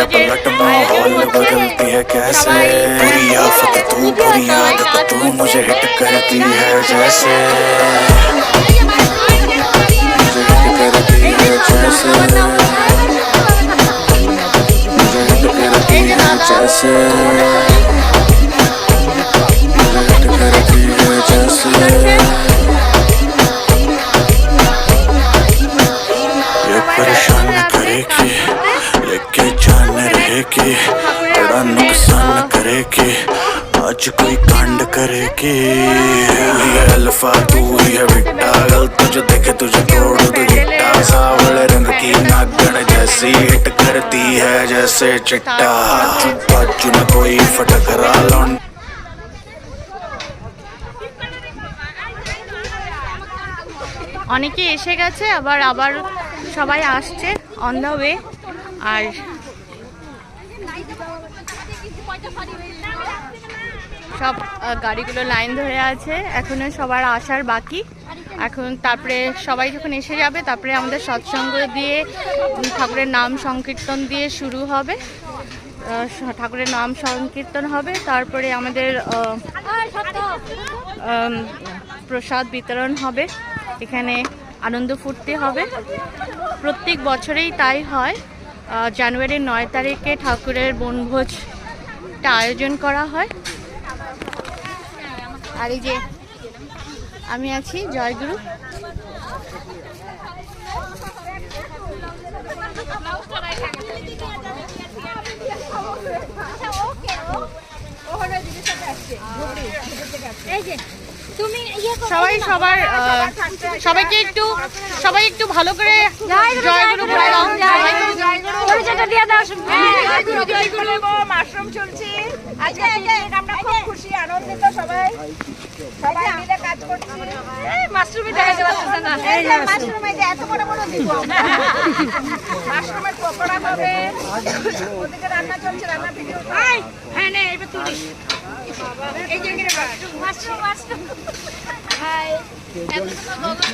पलट माहौल बदलती है कैसे, बुरी आफत तू बुरी आदत तू मुझे हिट करती है जैसे, मुझे हिट करती है जैसे, मुझे हिट करती है जैसे, मुझे हिट करती है जैसे। ये परेशान करेगी लेके जान रहेगी, बड़ा नुकसान करेगी, आज कोई कांड करेगी। ये अल्फा तू ही है बिट्टा, गल तुझे देखे तुझे तोड़ दो गिट्टा, सावले रंग की नागण जैसी हिट करती है जैसे चिट्टा, बाजू में कोई फटकरा लौंड। অনেকে এসে গেছে, আবার আবার সবাই আসছে অন দ্য ওয়ে। আর সব গাড়িগুলো লাইন ধরে আছে, এখনো সবার আসার বাকি। এখন তারপরে সবাই যখন এসে যাবে তারপরে আমাদের সৎসঙ্গ দিয়ে ঠাকুরের নাম সংকীর্তন দিয়ে শুরু হবে, ঠাকুরের নাম সংকীর্তন হবে, তারপরে আমাদের প্রসাদ বিতরণ হবে, এখানে আনন্দ ফুর্তি হবে। প্রত্যেক বছরেই তাই হয়। জানুয়ারির 9 তারিখে ঠাকুরের বনভোজটা আয়োজন করা হয়। আর এই যে আমি আছি জয়গুরু। সবাইকে একটু ভালো করে জয়গুরু বলে দাও। মাশরুম চলছে আজকে, আমরা খুব খুশি আনন্দিত, সবাই মিলে কাজ করছি। মাশরুমই দেখাতে পারতেছে না, মাশরুমে যে এত বড় বড় দিব, মাশরুমের পকোড়া হবে, ওদিকে রান্না চলছে, রান্না ভিডিও। হ্যাঁ নে এবার তুলি, এই যে মাশরুম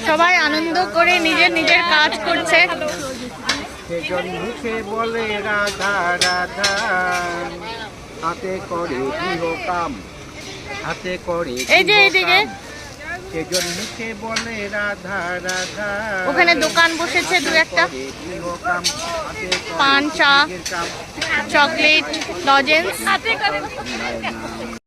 সবাই আনন্দ করে নিজের নিজের কাজ করছে। মুখে বলে রাধা রাধা, হাতে করে গৃহকাম, হাতে করে এই যে এইদিকে সেজন মুখে বলে রাধা রাধা, ওখানে দোকান বসেছে দু একটা, পান, চা, চকলেট, লজেন্স।